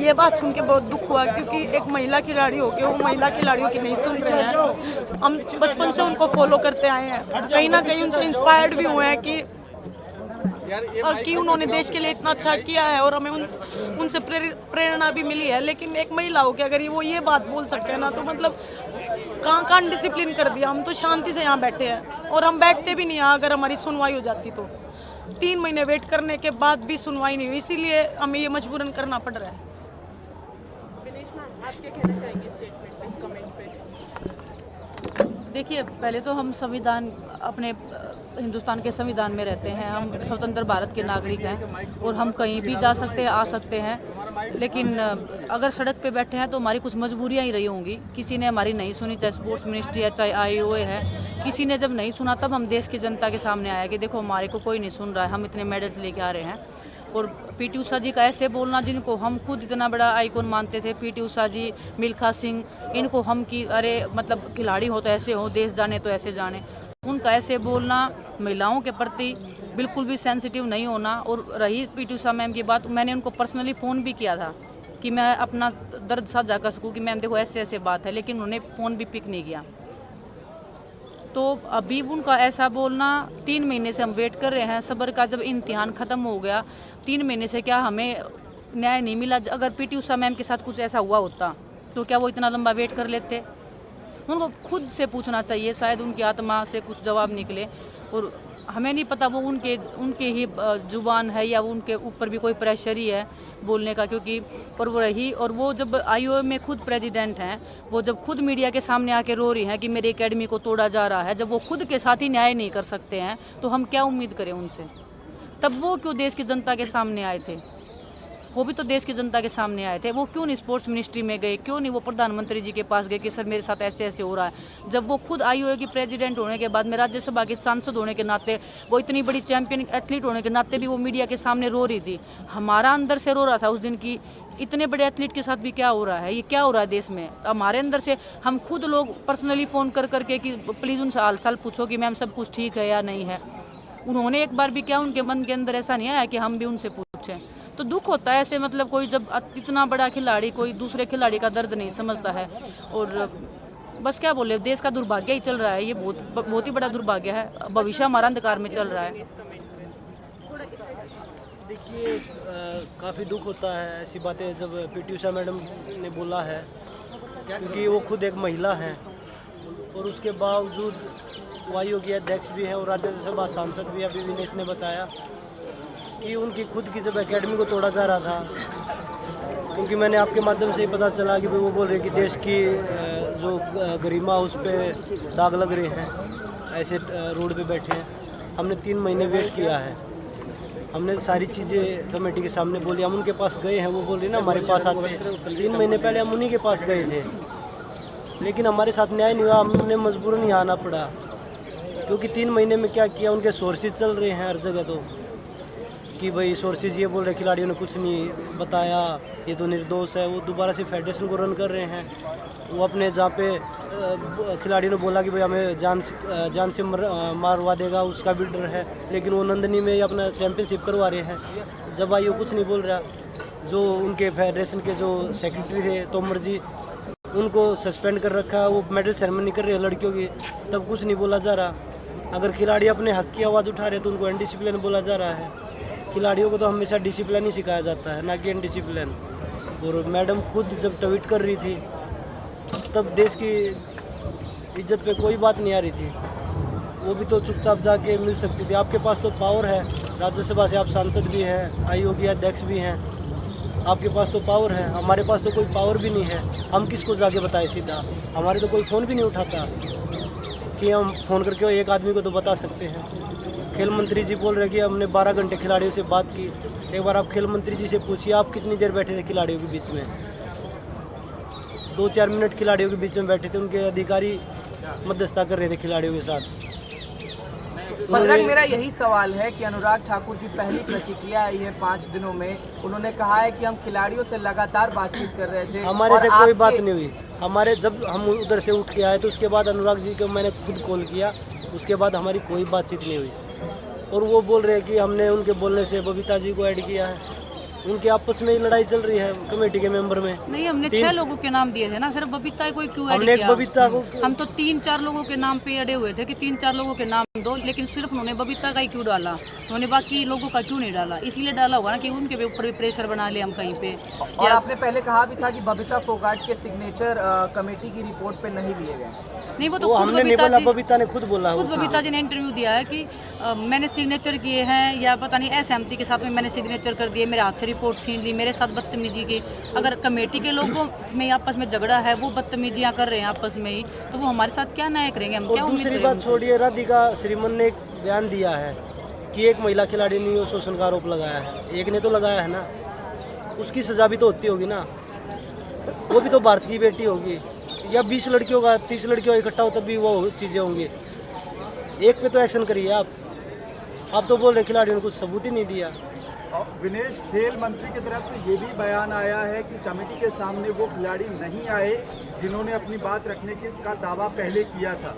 ये बात सुन के बहुत दुख हुआ, क्योंकि एक महिला खिलाड़ी हो के वो महिला खिलाड़ियों की नहीं सुन रहे हैं। हम बचपन से उनको फॉलो करते आए हैं, कहीं ना कहीं उनसे इंस्पायर्ड भी हुए हैं कि उन्होंने देश के लिए इतना अच्छा किया है और हमें उनसे प्रेरणा भी मिली है। लेकिन एक महिला हो के अगर वो ये बात बोल सकते हैं ना, तो मतलब कहाँ डिसिप्लिन कर दिया। हम तो शांति से यहाँ बैठे हैं और हम बैठते भी नहीं यहाँ अगर हमारी सुनवाई हो जाती तो। 3 महीने वेट करने के बाद भी सुनवाई नहीं हुई, इसीलिए हमें ये मजबूरन करना पड़ रहा है। आप क्या कहना चाहेंगे स्टेटमेंट पे, इस कमेंट पे? देखिए, पहले तो हम संविधान, अपने हिंदुस्तान के संविधान में रहते हैं, हम स्वतंत्र भारत के नागरिक हैं और हम कहीं भी जा सकते हैं, आ सकते हैं। लेकिन अगर सड़क पे बैठे हैं तो हमारी कुछ मजबूरियां ही रही होंगी। किसी ने हमारी नहीं सुनी, चाहे स्पोर्ट्स मिनिस्ट्री है, चाहे IOA है। किसी ने जब नहीं सुना तब हम देश की जनता के सामने आया कि देखो हमारे को कोई नहीं सुन रहा है, हम इतने मेडल्स लेके आ रहे हैं। और PT उषा जी का ऐसे बोलना, जिनको हम खुद इतना बड़ा आइकॉन मानते थे, PT उषा जी, मिल्खा सिंह, इनको हम कि अरे मतलब खिलाड़ी हो तो ऐसे हो, देश जाने तो ऐसे जाने। उनका ऐसे बोलना, महिलाओं के प्रति बिल्कुल भी सेंसिटिव नहीं होना। और रही PT उषा मैम की बात, मैंने उनको पर्सनली फ़ोन भी किया था कि मैं अपना दर्द साझा कर सकूँ कि मैम देखो ऐसे ऐसे बात है, लेकिन उन्होंने फ़ोन भी पिक नहीं किया। तो अभी उनका ऐसा बोलना, 3 महीने से हम वेट कर रहे हैं, सब्र का जब इम्तिहान ख़त्म हो गया, 3 महीने से क्या हमें न्याय नहीं मिला। अगर PT उषा मैम के साथ कुछ ऐसा हुआ होता तो क्या वो इतना लंबा वेट कर लेते? उनको खुद से पूछना चाहिए, शायद उनकी आत्मा से कुछ जवाब निकले। और हमें नहीं पता वो उनके ही जुबान है या उनके ऊपर भी कोई प्रेशर ही है बोलने का, क्योंकि पर वो रही। और वो जब IOA में खुद प्रेसिडेंट हैं, वो जब खुद मीडिया के सामने आके रो रही हैं कि मेरी एकेडमी को तोड़ा जा रहा है, जब वो खुद के साथ ही न्याय नहीं कर सकते हैं तो हम क्या उम्मीद करें उनसे? तब वो क्यों देश की जनता के सामने आए थे? वो भी तो देश की जनता के सामने आए थे। वो क्यों नहीं स्पोर्ट्स मिनिस्ट्री में गए? क्यों नहीं वो प्रधानमंत्री जी के पास गए कि सर मेरे साथ ऐसे ऐसे हो रहा है? जब वो खुद IOA की प्रेसिडेंट होने के बाद में, राज्यसभा के सांसद होने के नाते, वो इतनी बड़ी चैंपियन एथलीट होने के नाते भी वो मीडिया के सामने रो रही थी। हमारा अंदर से रो रहा था उस दिन की इतने बड़े एथलीट के साथ भी क्या हो रहा है, ये क्या हो रहा है देश में। हमारे अंदर से हम खुद लोग पर्सनली फ़ोन कर करके कि प्लीज़ उनसे हाल चाल पूछो कि मैम सब कुछ ठीक है या नहीं है। उन्होंने एक बार भी क्या, उनके मन के अंदर ऐसा नहीं आया कि हम भी उनसे पूछें? तो दुख होता है ऐसे, मतलब कोई जब इतना बड़ा खिलाड़ी कोई दूसरे खिलाड़ी का दर्द नहीं समझता है। और बस क्या बोले, देश का दुर्भाग्य ही चल रहा है, ये बहुत ही बड़ा दुर्भाग्य है। भविष्य हमारा अंधकार में चल रहा है। देखिए, काफ़ी दुख होता है ऐसी बातें जब PT उषा मैडम ने बोला है, क्योंकि वो खुद एक महिला हैं और उसके बावजूद IOA के अध्यक्ष भी हैं और राज्यसभा सांसद भी। अभी विनेश ने बताया कि उनकी खुद की जब एकेडमी को तोड़ा जा रहा था, क्योंकि मैंने आपके माध्यम से ही पता चला कि वो बोल रहे कि देश की जो गरिमा उस पर दाग लग रहे हैं, ऐसे रोड पे बैठे हैं। हमने 3 महीने वेट किया है, हमने सारी चीज़ें कमेटी के सामने बोली। हम उनके पास गए हैं, वो बोल रहे ना हमारे पास आते। 3 महीने पहले हम उन्हीं के पास गए थे, लेकिन हमारे साथ न्याय नहीं हुआ। हमने मजबूरन यहाँ आना पड़ा, क्योंकि 3 महीने में क्या किया, उनके सोर्सेज चल रहे हैं हर जगह तो कि भाई सोर्सेज ये बोल रहे खिलाड़ियों ने कुछ नहीं बताया, ये तो निर्दोष है। वो दोबारा से फेडरेशन को रन कर रहे हैं। वो अपने जहाँ पे खिलाड़ियों ने बोला कि भाई हमें जान से मारवा देगा, उसका भी डर है, लेकिन वो नंदनी में अपना चैंपियनशिप करवा रहे हैं। जब आई वो कुछ नहीं बोल रहा। जो उनके फेडरेशन के जो सेक्रेटरी थे तोमर जी, उनको सस्पेंड कर रखा, वो मेडल सेरेमनी कर रहे हैं लड़कियों की, तब कुछ नहीं बोला जा रहा। अगर खिलाड़ी अपने हक की आवाज़ उठा रहे तो उनको अनडिसिप्लिन बोला जा रहा है। खिलाड़ियों को तो हमेशा डिसिप्लिन ही सिखाया जाता है, ना कि अनडिसिप्लिन। और मैडम खुद जब ट्वीट कर रही थी तब देश की इज्जत पे कोई बात नहीं आ रही थी। वो भी तो चुपचाप जाके मिल सकती थी। आपके पास तो पावर है, राज्यसभा से आप सांसद भी हैं, आयोग के अध्यक्ष भी हैं, आपके पास तो पावर है। हमारे पास तो कोई पावर भी नहीं है। हम किसको जाके बताएं सीधा? हमारे तो कोई फ़ोन भी नहीं उठाता कि हम फ़ोन करके एक आदमी को तो बता सकते हैं। खेल मंत्री जी बोल रहे कि हमने 12 घंटे खिलाड़ियों से बात की। एक बार आप खेल मंत्री जी से पूछिए, आप कितनी देर बैठे थे खिलाड़ियों के बीच में? 2-4 मिनट खिलाड़ियों के बीच में बैठे थे। उनके अधिकारी मध्यस्थता कर रहे थे खिलाड़ियों के साथ। बजरंग, मेरा यही सवाल है कि अनुराग ठाकुर की पहली प्रतिक्रिया आई है 5 दिनों में। उन्होंने कहा है कि हम खिलाड़ियों से लगातार बातचीत कर रहे थे। हमारे से कोई बात नहीं हुई। हमारे जब हम उधर से उठ के आए तो उसके बाद अनुराग जी को मैंने खुद कॉल किया, उसके बाद हमारी कोई बातचीत नहीं हुई। और वो बोल रहे हैं कि हमने उनके बोलने से बबीता जी को ऐड किया है। उनके आपस में ही लड़ाई चल रही है कमेटी के मेंबर में। नहीं, हमने 6 लोगों के नाम दिए थे ना, सिर्फ बबीता कोई क्यों ऐड हमने एक किया? बबीता को हम तो 3-4 लोगों के नाम पे अड़े हुए थे कि 3-4 लोगों के नाम दो, लेकिन सिर्फ उन्होंने बबीता का ही क्यों डाला, उन्होंने बाकी लोगों का क्यों नहीं डाला? इसीलिए डाला होगा ना कि उनके ऊपर भी प्रेशर बना ले हम कहीं पे। और आपने पहले कहा भी था कि बबीता फोगाट के सिग्नेचर कमेटी की रिपोर्ट पे नहीं लिए गए। नहीं, वो तो वो खुद हमने नहीं बोला, जी, बबीता ने खुद बोला। खुद बबीता जी ने इंटरव्यू दिया है कि मैंने सिग्नेचर किए हैं या पता नहीं असहमति के साथ में मैंने सिग्नेचर कर दिए, मेरे हाथ से रिपोर्ट छीन ली, मेरे साथ बदतमीजी की। अगर कमेटी के लोगों में आपस में झगड़ा है, वो बदतमीजियां कर रहे हैं आपस में ही, तो वो हमारे साथ क्या न्याय करेंगे? हम और क्या उम्मीद दूसरी करेंगे? बात छोड़िए, राधिका श्रीमन ने एक बयान दिया है कि एक महिला खिलाड़ी ने वो शोषण का आरोप लगाया है। एक ने तो लगाया है ना, उसकी सजा भी तो होती होगी ना। वो भी तो भारत की बेटी होगी, या 20 लड़कियों का 30 लड़कियों इकट्ठा हो तब भी वो चीज़ें होंगी। एक पे तो एक्शन करिए आप तो बोल रहे खिलाड़ियों ने कुछ सबूत ही नहीं दिया। और विनेश, खेल मंत्री की तरफ से ये भी बयान आया है कि कमेटी के सामने वो खिलाड़ी नहीं आए जिन्होंने अपनी बात रखने का दावा पहले किया था।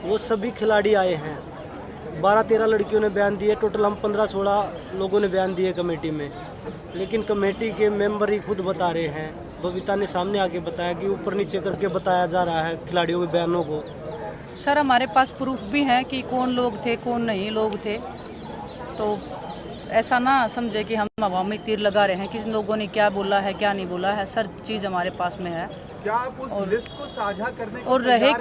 वो सभी खिलाड़ी आए हैं, 12-13 लड़कियों ने बयान दिए, टोटल हम 15-16 लोगों ने बयान दिए कमेटी में। लेकिन कमेटी के मेंबर ही खुद बता रहे हैं, बबीता ने सामने आके बताया कि ऊपर नीचे करके बताया जा रहा है खिलाड़ियों के बयानों को। सर, हमारे पास प्रूफ भी है कि कौन लोग थे कौन नहीं लोग थे, तो ऐसा ना समझे कि हम हवा में तीर लगा रहे हैं, किस लोगों ने क्या बोला है क्या नहीं बोला है। सर, चीज़ हमारे पास में है। क्या आप उस लिस्ट को साझा करने और रहे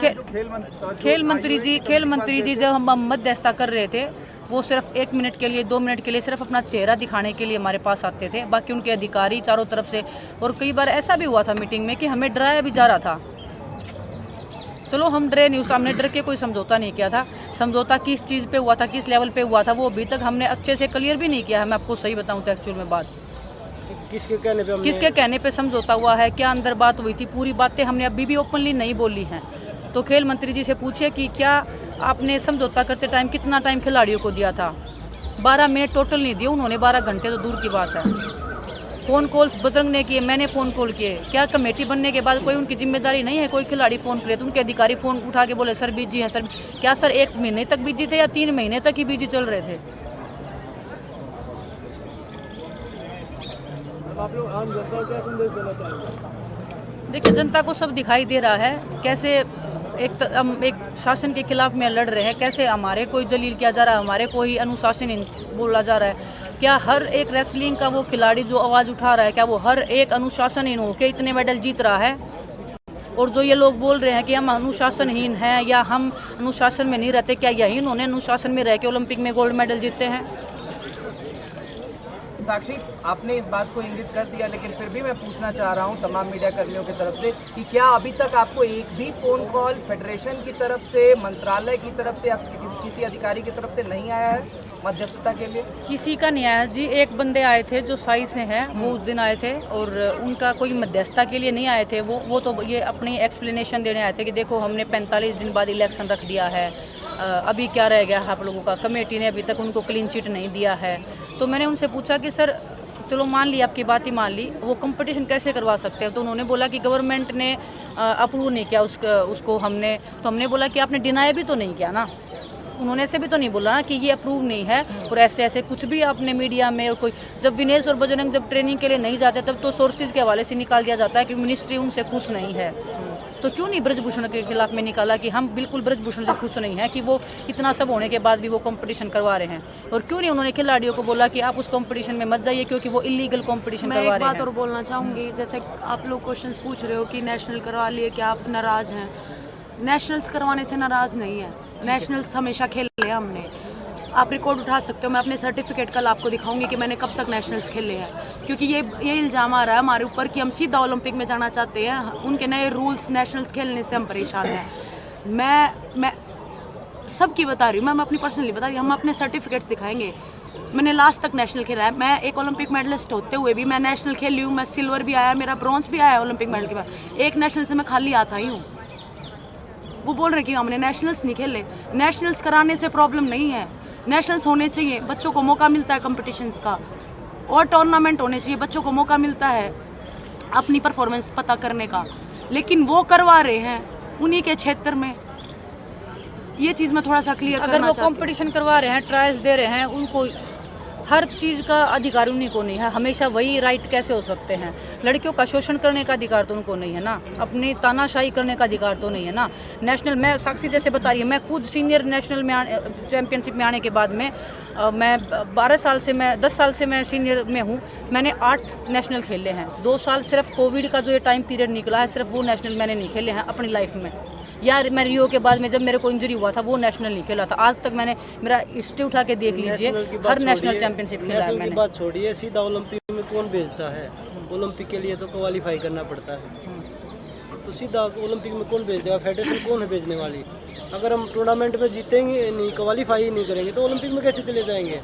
खेल मंत्री जी जब हम मध्यस्थता कर रहे थे, वो सिर्फ 1 मिनट के लिए 2 मिनट के लिए सिर्फ अपना चेहरा दिखाने के लिए हमारे पास आते थे। बाकी उनके अधिकारी चारों तरफ से, और कई बार ऐसा भी हुआ था मीटिंग में कि हमें डराया भी जा रहा था। चलो हम डरे नहीं, उसका हमने डर के कोई समझौता नहीं किया था। समझौता किस चीज़ पे हुआ था, किस लेवल पे हुआ था, वो अभी तक हमने अच्छे से क्लियर भी नहीं किया है। मैं आपको सही बताऊं तो एक्चुअल में बात किसके कहने पे समझौता हुआ है, क्या अंदर बात हुई थी, पूरी बातें हमने अभी भी ओपनली नहीं बोली हैं। तो खेल मंत्री जी से पूछिए कि क्या आपने समझौता करते टाइम कितना टाइम खिलाड़ियों को दिया था? 12 मिनट टोटल नहीं दिए उन्होंने, 12 घंटे तो दूर की बात है। फ़ोन कॉल बजरंग ने किए, मैंने फ़ोन कॉल किए। क्या कमेटी बनने के बाद कोई उनकी जिम्मेदारी नहीं है? कोई खिलाड़ी फ़ोन करे तो उनके अधिकारी फ़ोन उठा के बोले सर बिजी हैं सर। क्या सर 1 महीने तक बिजी थे या 3 महीने तक ही बिजी चल रहे थे? देखिए, जनता को सब दिखाई दे रहा है कैसे हम एक शासन के खिलाफ में लड़ रहे हैं, कैसे हमारे कोई जलील किया जा रहा है, हमारे को ही अनुशासनहीन बोला जा रहा है। क्या हर एक रेसलिंग का वो खिलाड़ी जो आवाज़ उठा रहा है, क्या वो हर एक अनुशासनहीन हो के इतने मेडल जीत रहा है? और जो ये लोग बोल रहे हैं कि हम अनुशासनहीन हैं या हम अनुशासन में नहीं रहते, क्या यही उन्होंने अनुशासन में रह के ओलंपिक में गोल्ड मेडल जीते हैं? साक्षी, आपने इस बात को इंगित कर दिया, लेकिन फिर भी मैं पूछना चाह रहा हूं तमाम मीडिया कर्मियों की तरफ से कि क्या अभी तक आपको एक भी फ़ोन कॉल फेडरेशन की तरफ से, मंत्रालय की तरफ से या किसी अधिकारी की तरफ से नहीं आया है मध्यस्थता के लिए? किसी का नहीं आया जी। एक बंदे आए थे जो साई से हैं, वो उस दिन आए थे और उनका कोई मध्यस्थता के लिए नहीं आए थे। वो तो ये अपनी एक्सप्लेनेशन देने आए थे कि देखो हमने 45 दिन बाद इलेक्शन रख दिया है, अभी क्या रह गया है आप लोगों का, कमेटी ने अभी तक उनको क्लीन चिट नहीं दिया है। तो मैंने उनसे पूछा कि सर चलो मान ली आपकी बात ही मान ली, वो कंपटीशन कैसे करवा सकते हैं? तो उन्होंने बोला कि गवर्नमेंट ने अप्रूव नहीं किया उसको हमने बोला कि आपने डिनाई भी तो नहीं किया ना। उन्होंने ऐसे भी तो नहीं बोला ना कि ये अप्रूव नहीं है, और ऐसे कुछ भी आपने मीडिया में और कोई, जब विनेश और बजरंग जब ट्रेनिंग के लिए नहीं जाते तब तो सोर्सेज के हवाले से निकाल दिया जाता है कि मिनिस्ट्री उनसे खुश नहीं है। तो क्यों नहीं ब्रजभूषण के खिलाफ में निकाला कि हम बिल्कुल ब्रजभूषण से खुश नहीं हैं कि वो इतना सब होने के बाद भी वो कंपटीशन करवा रहे हैं? और क्यों नहीं उन्होंने खिलाड़ियों को बोला कि आप उस कंपटीशन में मत जाइए क्योंकि वो इलीगल कंपटीशन करवा रहे हैं? मैं एक बात और बोलना चाहूँगी, जैसे आप लोग क्वेश्चंस पूछ रहे हो कि नेशनल करवा लिए, क्या आप नाराज़ हैं? नेशनल्स करवाने से नाराज़ नहीं है, नेशनल्स हमेशा खेले हैं हमने। आप रिकॉर्ड उठा सकते हो, मैं अपने सर्टिफिकेट कल आपको दिखाऊंगी कि मैंने कब तक नेशनल्स खेले हैं। क्योंकि ये इल्ज़ाम आ रहा है हमारे ऊपर कि हम सीधा ओलंपिक में जाना चाहते हैं, उनके नए रूल्स नेशनल्स खेलने से हम परेशान हैं। मैं सबकी बता रही हूँ, मैं अपनी पर्सनली बता रही हूँ, हम अपने सर्टिफिकेट्स दिखाएंगे। मैंने लास्ट तक नेशनल खेला है, मैं एक ओलंपिक मेडलिस्ट होते हुए भी मैं नेशनल खेली हूँ, मैं सिल्वर भी आया, मेरा ब्रॉन्ज भी आया ओलंपिक मेडल के बाद। एक नेशनल से मैं खाली आता ही हूँ। वो बोल रहे कि हमने नेशनल्स नहीं खेले। नेशनल्स कराने से प्रॉब्लम नहीं है, नेशनल्स होने चाहिए, बच्चों को मौका मिलता है कंपटीशंस का, और टूर्नामेंट होने चाहिए, बच्चों को मौका मिलता है अपनी परफॉर्मेंस पता करने का। लेकिन वो करवा रहे हैं उन्हीं के क्षेत्र में, ये चीज़ मैं थोड़ा सा क्लियर करना चाहती हूँ। अगर वो कंपटीशन करवा रहे हैं, ट्रायल्स दे रहे हैं, उनको हर चीज़ का अधिकार उन्हीं को नहीं है, हमेशा वही राइट कैसे हो सकते हैं। लड़कियों का शोषण करने का अधिकार तो उनको नहीं है ना, अपनी तानाशाही करने का अधिकार तो नहीं है ना। नेशनल, मैं साक्षी जैसे बता रही है, मैं खुद सीनियर नेशनल में चैम्पियनशिप में आने के बाद में मैं 10 साल से मैं सीनियर में हूँ। मैंने 8 नेशनल खेले हैं। 2 साल सिर्फ कोविड का जो ये टाइम पीरियड निकला है, सिर्फ वो नेशनल मैंने नहीं खेले हैं अपनी लाइफ में। यार मैं रियो के बाद में जब मेरे को इंजरी हुआ था वो नेशनल नहीं खेला था। आज तक मैंने मेरा हिस्ट्री उठा के देख लीजिए, हर नेशनल चैंपियनशिप खेला है मैंने। बात छोड़िए, सीधा ओलंपिक में कौन भेजता है? ओलंपिक के लिए तो क्वालिफाई करना पड़ता है, तो सीधा ओलंपिक में कौन भेज देगा? फेडरेशन कौन है भेजने वाली? अगर हम टूर्नामेंट में जीतेंगे नहीं, क्वालिफाई नहीं करेंगे तो ओलंपिक में कैसे चले जाएंगे?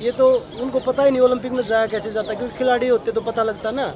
ये तो उनको पता ही नहीं ओलंपिक में जाया कैसे जाता, क्योंकि खिलाड़ी होते तो पता लगता ना।